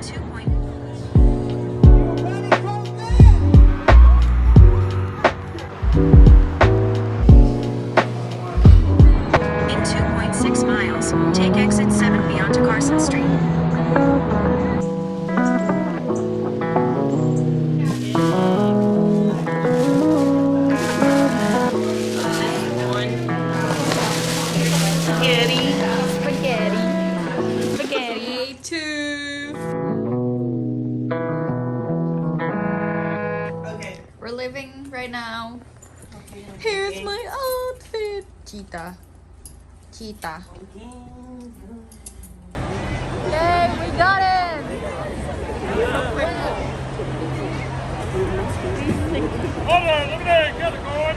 2.6 miles, take exit 7B onto Carson Street. Spaghetti too. Okay. We're living right now. Here's my outfit. Cheetah. Yay, we got it! Hold on, look at that, get it going.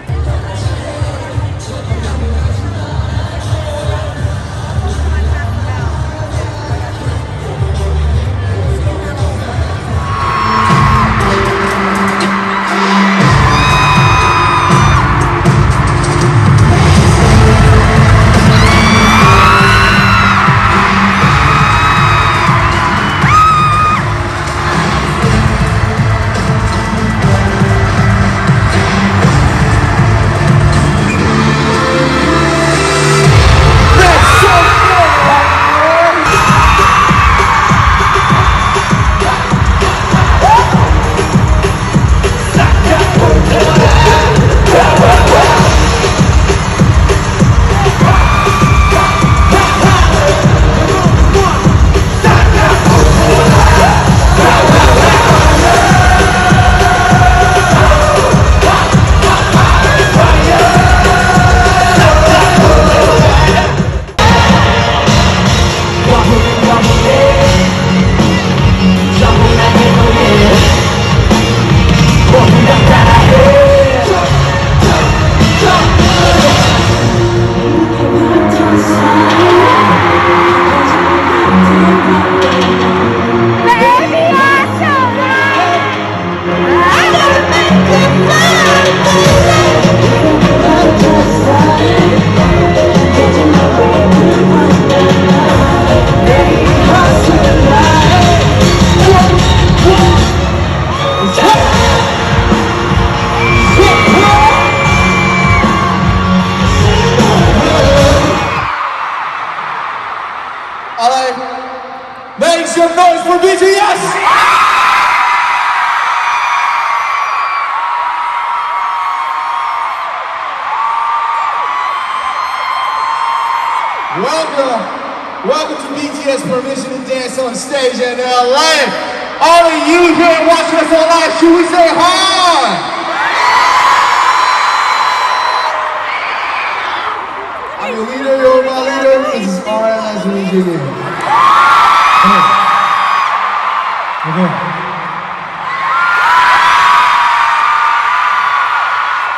Alright, make some noise for BTS! Welcome to BTS Permission to Dance on Stage in LA. All of you here watching us online, should we say hi? I'm your leader, you're my leader. This is RM, nice to meet you. Okay.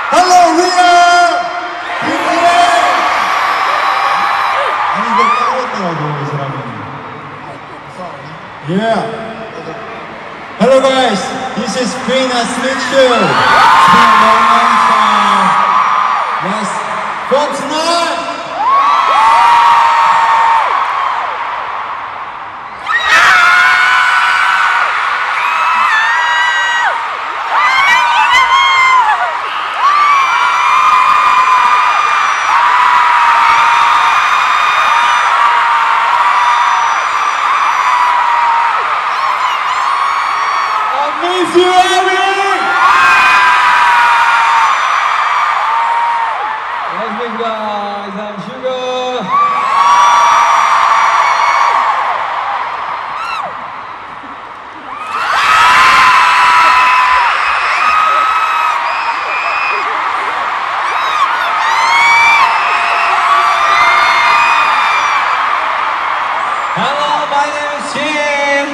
Hello, Ria! Yeah. Hello guys, this is Queen. Nice to meet you. It's been a long time. Yes. For tonight. Miss you, Abby! Let's make guys, I'm Sugar. Hello, my name is Jim.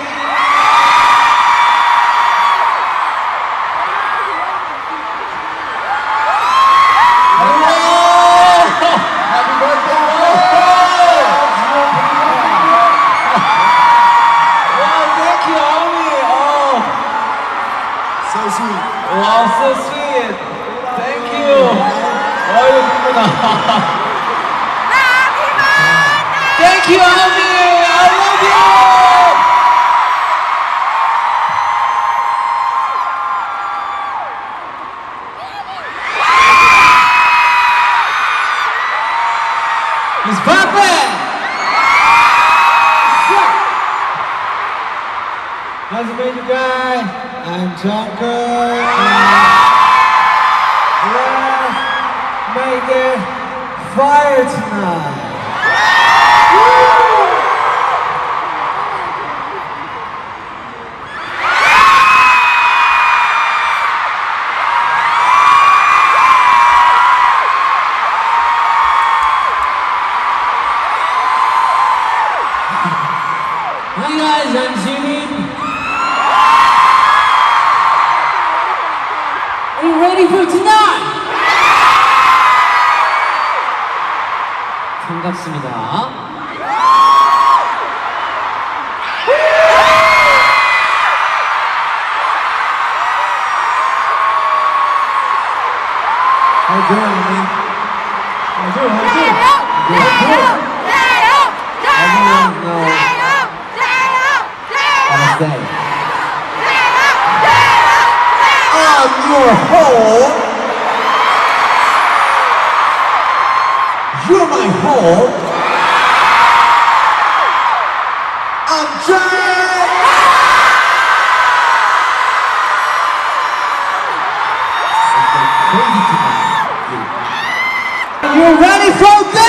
So sweet. Wow, so sweet. Thank you. Thank you, Ami. I love you. Nice to meet you guys. I'm Joker. Let's make it fire tonight. Hi guys, I'm Jimmy. Are you ready for tonight? 반갑습니다. How you doing, man? How you doing? I'm your home. You're my home. I'm Jay. Crazy tonight. Are you ready for this?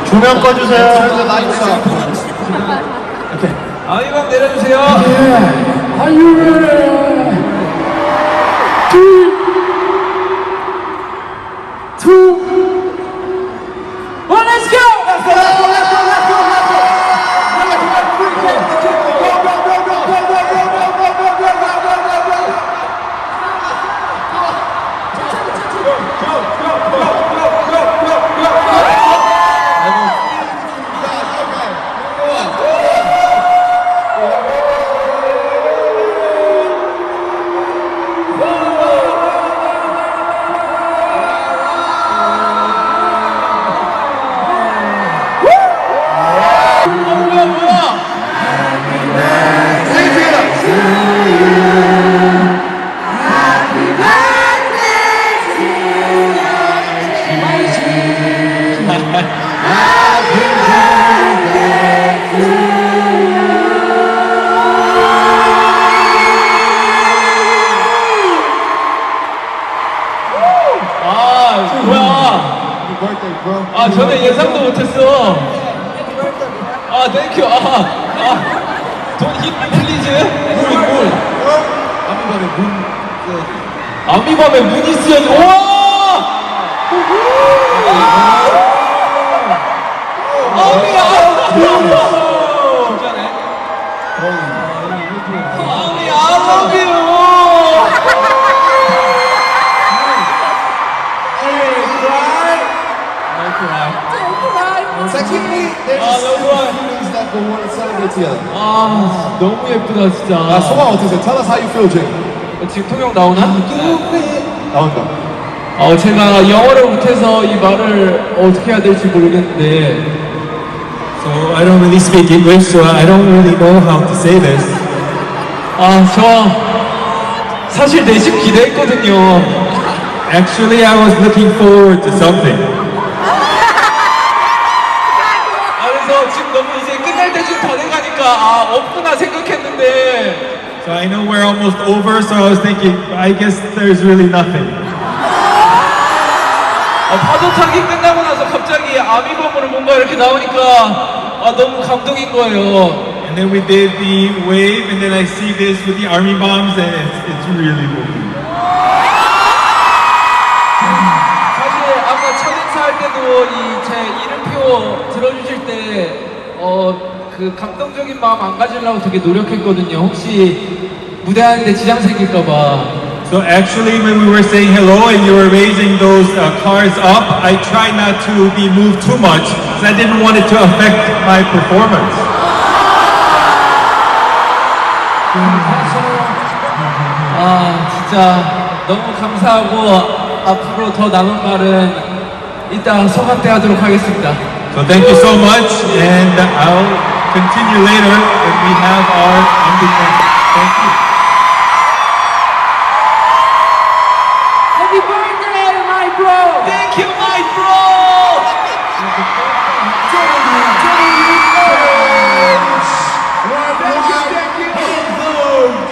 조명 꺼주세요. 아이방 내려주세요. Are you ready? 3, 2, 1, let's go! Let's go, let's go, let's go, let's go, let's go! 아, 저는 예상도 못했어. 아, 땡큐. Don't hit me, please. 물. 아미밤에 문이 쓰여져. 우와! 아미, 진짜네. 아미, I love you. Secondly, there's feelings that go on inside it together. 아, 너무 예쁘다, 진짜. 아, 소감 어떠세요? Tell us how you feel, Jake. 지금 통역 나오나? 나온다. 제가 영어를 못해서 이 말을 어떻게 해야 될지 모르겠는데. So I don't really speak English, so I don't really know how to say this. 저 사실 내심 기대했거든요. Actually, I was looking forward to something. 그래서 지금 너무 이제 끝날 때쯤 다 돼가니까 없구나 생각했는데. So I know we're almost over, so I was thinking, I guess there's really nothing. 파도 타기 끝나고 나서 갑자기 아미밤으로 뭔가 이렇게 나오니까 너무 감동인 거예요. And then we did the wave, and then I see this with the army bombs, and it's really moving. 사실 아까 첫 인사할 때도 제 이름표 들어주실 때 그 감동적인 마음 안 가지려고 되게 노력했거든요. 혹시 무대하는데 지장 생길까봐. So actually, when we were saying hello and you were raising those cars up, I tried not to be moved too much because I didn't want it to affect my performance. 진짜 너무 감사하고 앞으로 더 남은 말은 이따 소감 때 하도록 하겠습니다. So thank you so much, and I'll continue later when we have our ending. Thank you. Happy birthday, my bro! Thank you, my bro!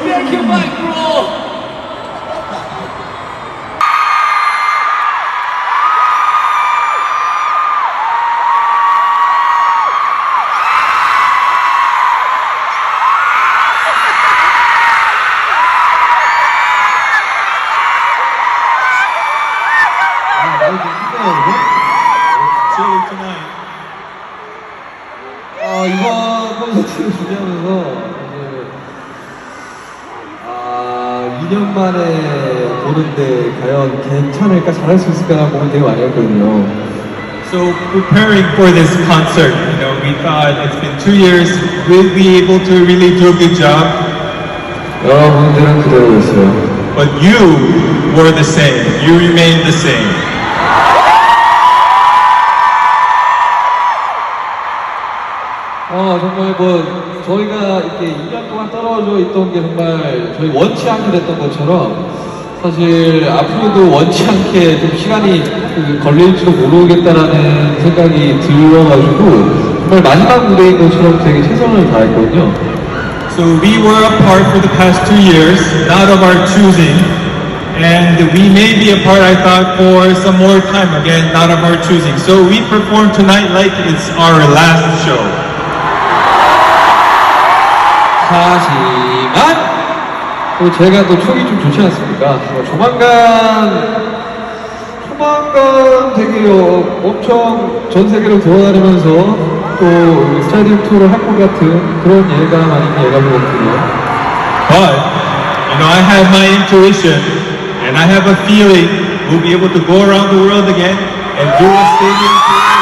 Thank you, my bro! Chilly tonight. 이번 콘서트를 준비하면서 이제 2년 만에 나오는데 과연 괜찮을까, 잘할 수 있을까라는 고민 되게 많이 했거든요. So preparing for this concert, we thought it's been 2 years, we'll be able to really do a good job. 여러분들은 그대로였어요. But you were the same. You remained the same. 정말 저희가 이렇게 2년 동안 떨어져 있던 게 정말 저희 원치 않게 됐던 것처럼 사실 앞으로도 원치 않게 좀 시간이 걸릴지도 모르겠다라는 생각이 들어가지고 정말 마지막 무대인 것처럼 되게 최선을 다했거든요. So we were apart for the past 2 years, not of our choosing. And we may be apart, I thought, for some more time, again, not of our choosing. So we performed tonight like it's our last show. 하지만 또 제가 또 촉이 좀 좋지 않습니까? 조만간 되게 엄청 전 세계로 돌아다니면서 또 스타디움 투어를 할 것 같은 그런 예감 아닌 예감이거든요. But, I have my intuition, and I have a feeling we'll be able to go around the world again and do a stadium tour again.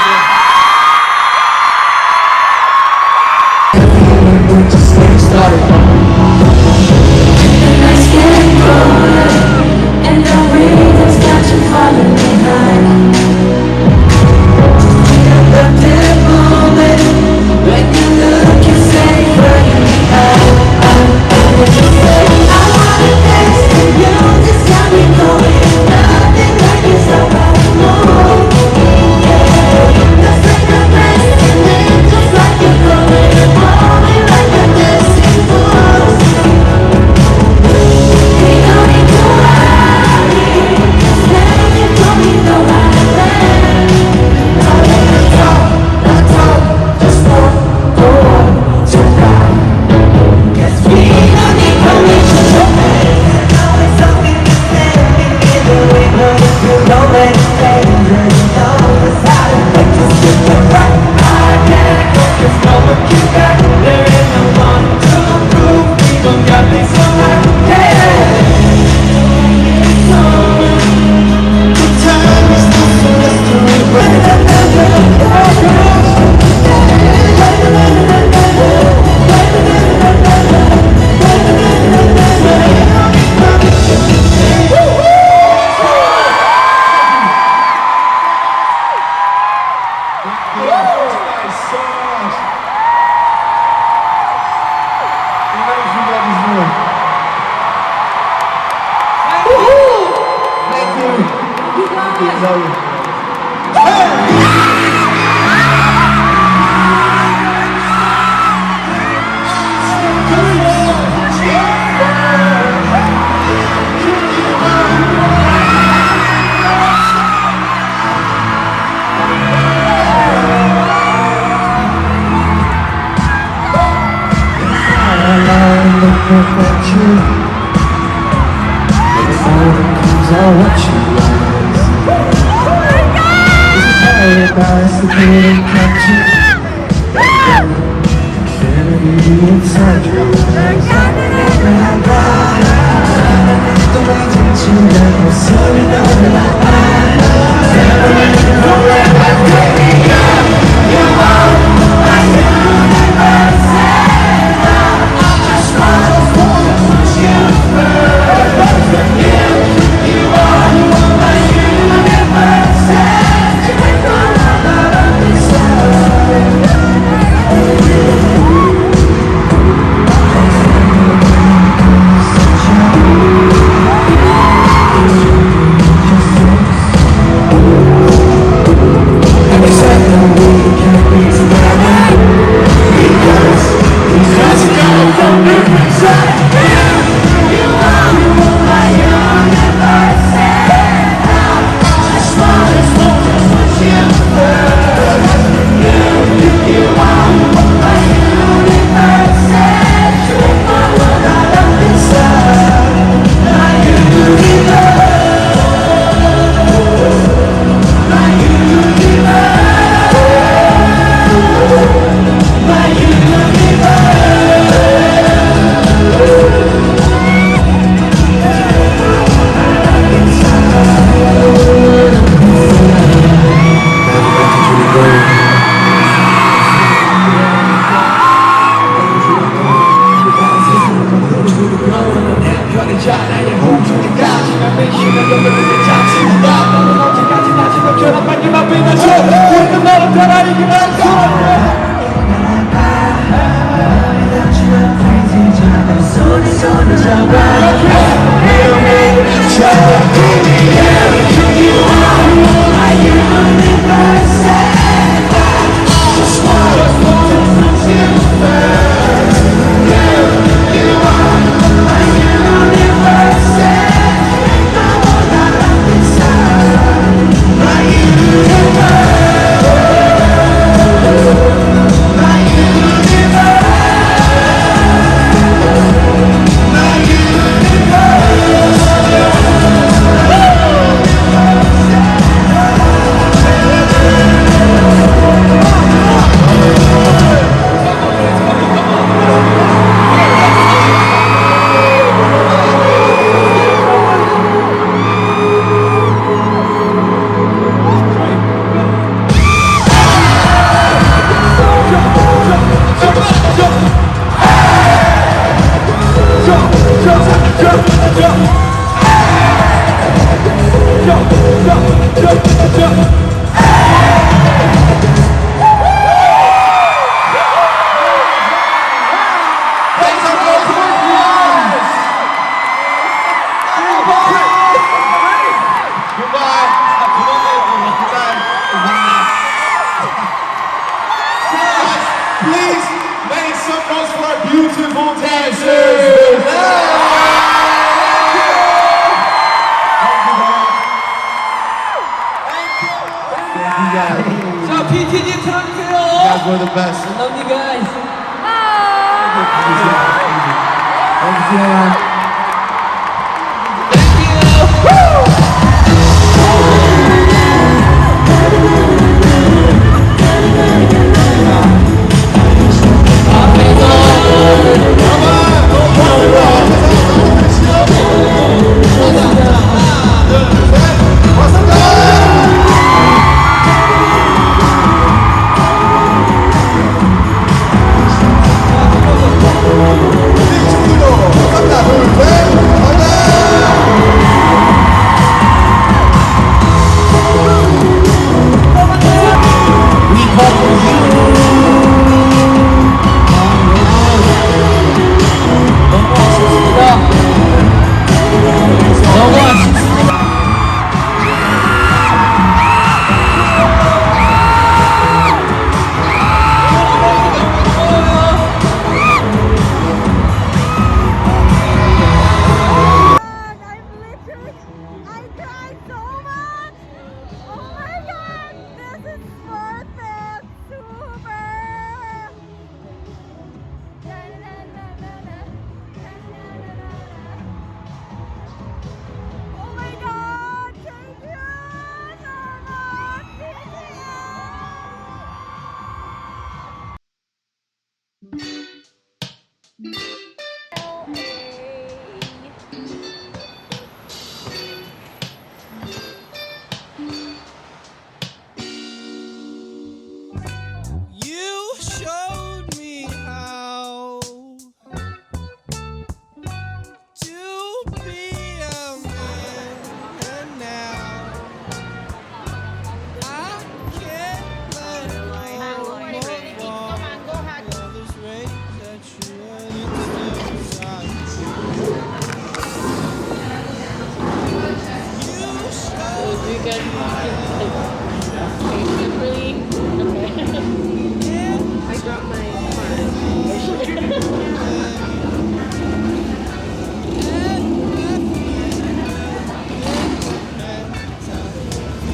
And the rhythm's got you falling behind. The dimple when you look, you say, where you behind. What you say? I wanna dance to you, just got me going. Nothing like it's alright, no. The second best, and then just like you're going, falling like a dancing fool. We don't need to worry, 'cause then you don't need no right plan. Don't let it talk, just walk, go on tonight. 'Cause we don't need permission to make. There's always something to say, either way, but if you don't let it stay, then you know it's how to make you sit the right. I can't go, 'cause no one can back. There ain't no one to prove, we don't got things so right. Yeah. Please make some noise for our beautiful dancers. 자, PTG 들어주세요. You guys were the best. I love you guys. Thank you.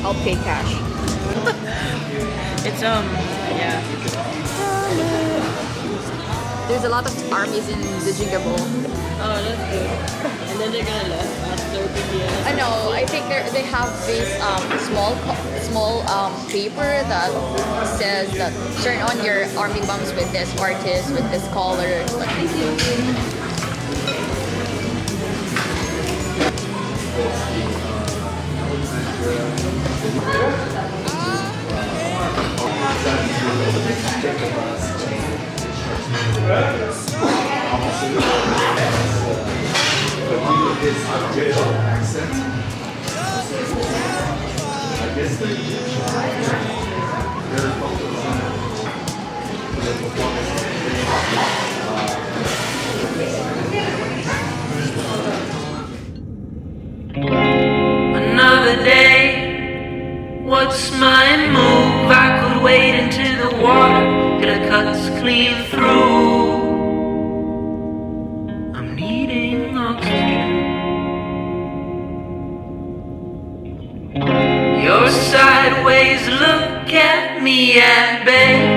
I'll pay cash. It's yeah. There's a lot of armies in the Jingabo. Oh, that's good. And then they're gonna left after BTS. I know. I think they have this small paper that says that turn on your army bombs with this artist with this color. Another day, what's my move? I could wade into the water till it cuts clean through. I'm needing oxygen. Your sideways look at me, and babe,